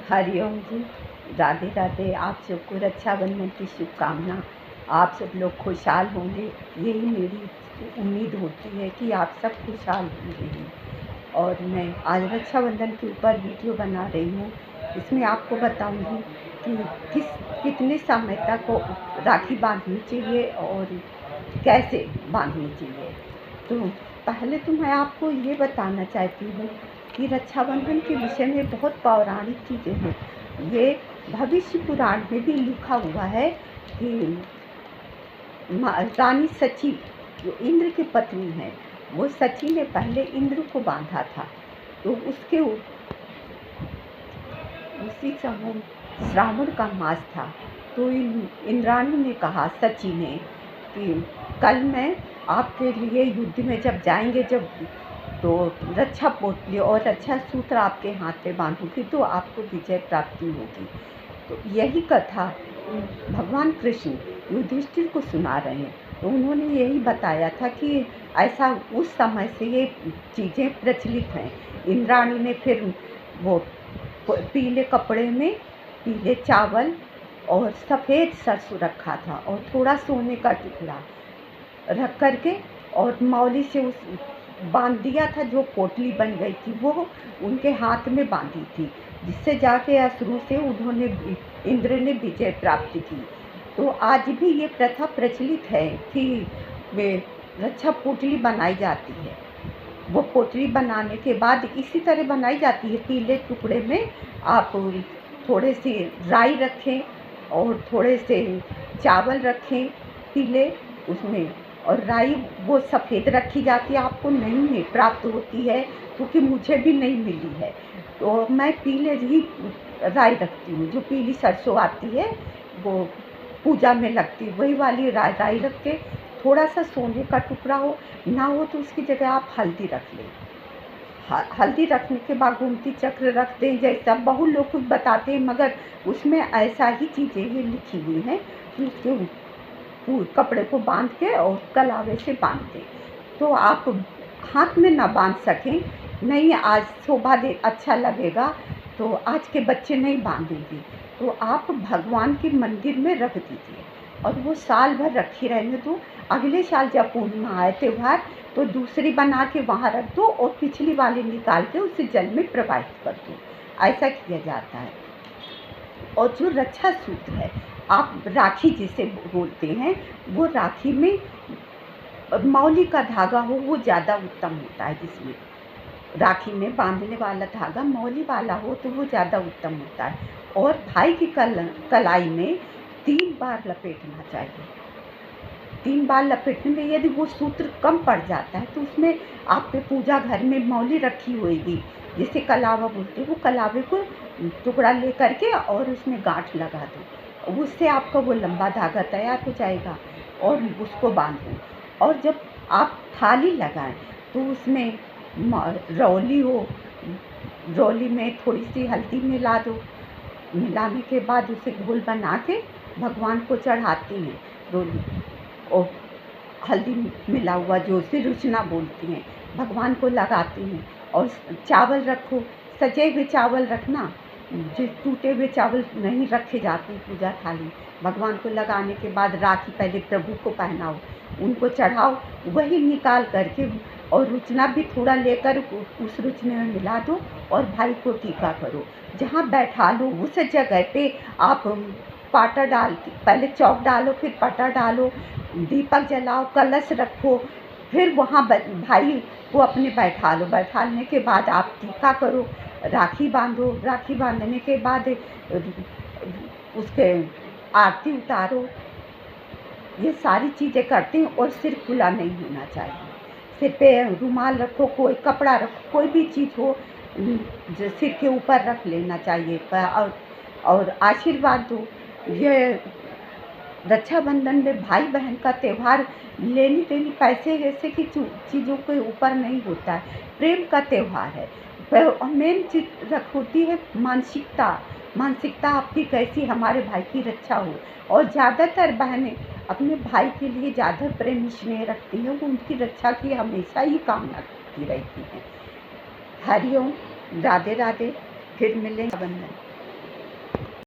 हरिओम जी। राधे राधे। आप सबको रक्षाबंधन की शुभकामना। आप सब लोग खुशहाल होंगे, यही मेरी उम्मीद होती है कि आप सब खुशहाल होंगे ही। और मैं आज रक्षाबंधन के ऊपर वीडियो बना रही हूँ। इसमें आपको बताऊंगी कि कितने समय तक राखी बांधनी चाहिए और कैसे बांधनी चाहिए। तो पहले तो मैं आपको ये बताना चाहती हूँ कि रक्षाबंधन के विषय में बहुत पौराणिक चीज़ें हैं। ये भविष्य पुराण में भी लिखा हुआ है कि रानी सची जो इंद्र की पत्नी है, वो सची ने पहले इंद्र को बांधा था। तो उसी समय श्रावण का मास था। तो इंद्राणी ने कहा सची ने कि कल मैं आपके लिए युद्ध में जब जाएंगे, जब तो रक्षा पोटली और रक्षा सूत्र आपके हाथ पे बांधूंगी तो आपको विजय प्राप्ति होगी। तो यही कथा भगवान कृष्ण युधिष्ठिर को सुना रहे हैं। तो उन्होंने यही बताया था कि ऐसा उस समय से ये चीज़ें प्रचलित हैं। इंद्राणी ने फिर वो पीले कपड़े में पीले चावल और सफ़ेद सरसों रखा था और थोड़ा सोने का टुकड़ा रख करके और मौली से उस बांध दिया था। जो पोटली बन गई थी वो उनके हाथ में बांधी थी, जिससे जाके असुरों से इंद्र ने विजय प्राप्त की। तो आज भी ये प्रथा प्रचलित है कि वे रक्षा पोटली बनाई जाती है। वो पोटली बनाने के बाद इसी तरह बनाई जाती है। पीले टुकड़े में आप थोड़े से राई रखें और थोड़े से चावल रखें पीले उसमें, और राई वो सफ़ेद रखी जाती है। आपको नहीं प्राप्त होती है क्योंकि मुझे भी नहीं मिली है। तो मैं पीले ही राई रखती हूँ। जो पीली सरसों आती है वो पूजा में लगती है, वही वाली राई रख के थोड़ा सा सोने का टुकड़ा हो, ना हो तो उसकी जगह आप हल्दी रख लें। हल्दी रखने के बाद गोमती चक्र रख दें, जैसा बहुत लोग कुछ बताते हैं, मगर उसमें ऐसा ही चीज़ें ये लिखी हुई हैं कि उसके कपड़े को बांध के और कलावे से बांध दें। तो आप हाथ में ना बांध सकें, नहीं आज शोभा दे अच्छा लगेगा तो आज के बच्चे नहीं बांधेंगे, तो आप भगवान के मंदिर में रख दीजिए और वो साल भर रखी रहने दो। अगले साल जब पूर्णिमा आए त्यौहार तो दूसरी बना के वहाँ रख दो और पिछली वाली निकाल के उसे जल में प्रवाहित कर दो। ऐसा किया जाता है। और जो रक्षा सूत्र है, आप राखी जिसे बोलते हैं, वो राखी में मौली का धागा हो वो ज़्यादा उत्तम होता है। जिसमें राखी में बांधने वाला धागा मौली वाला हो तो वो ज़्यादा उत्तम होता है। और भाई की कलाई में 3 बार लपेटना चाहिए। 3 बार लपेटने में यदि वो सूत्र कम पड़ जाता है तो उसमें आपके पूजा घर में मौली रखी होगी जिसे कलावा बोलते हैं, वो कलावे को टुकड़ा ले करके और उसमें गांठ लगा दो। उससे आपका वो लंबा धागा तैयार हो जाएगा और उसको बांधो। और जब आप थाली लगाएं तो उसमें रौली हो, रौली में थोड़ी सी हल्दी मिला दो। मिलाने के बाद उसे घोल बना के भगवान को चढ़ाते हैं रौली और हल्दी मिला हुआ, जो उसे रुचना बोलती हैं, भगवान को लगाते हैं। और चावल रखो, सजे हुए चावल रखना, जो टूटे हुए चावल नहीं रखे जाते पूजा थाली। भगवान को लगाने के बाद राखी पहले प्रभु को पहनाओ, उनको चढ़ाओ, वही निकाल करके और रुचना भी थोड़ा लेकर उस रुचने में मिला दो और भाई को टीका करो। जहाँ बैठा लो उस जगह पे आप पाटा डाल के पहले चौक डालो, फिर पाटा डालो, दीपक जलाओ, कलश रखो, फिर वहाँ भाई को अपने बैठा लो। बैठाने के बाद आप टीका करो, राखी बांधो। राखी बांधने के बाद उसके आरती उतारो। ये सारी चीज़ें करते हैं। और सिर खुला नहीं होना चाहिए, सिर पे रुमाल रखो, कोई कपड़ा रखो, कोई भी चीज़ हो जो सिर के ऊपर रख लेना चाहिए और आशीर्वाद दो। ये रक्षाबंधन में भाई बहन का त्यौहार लेनी देनी पैसे ऐसे की चीज़ों के ऊपर नहीं होता है, प्रेम का त्यौहार है। मेन चीज़ होती है मानसिकता आपकी कैसी हमारे भाई की रक्षा हो। और ज़्यादातर बहनें अपने भाई के लिए ज़्यादा प्रेम स्नेह रखती हैं, वो उनकी रक्षा की हमेशा ही कामना करती रहती हैं। हरिओम, राधे राधे। फिर मिलेंगे। बंधन।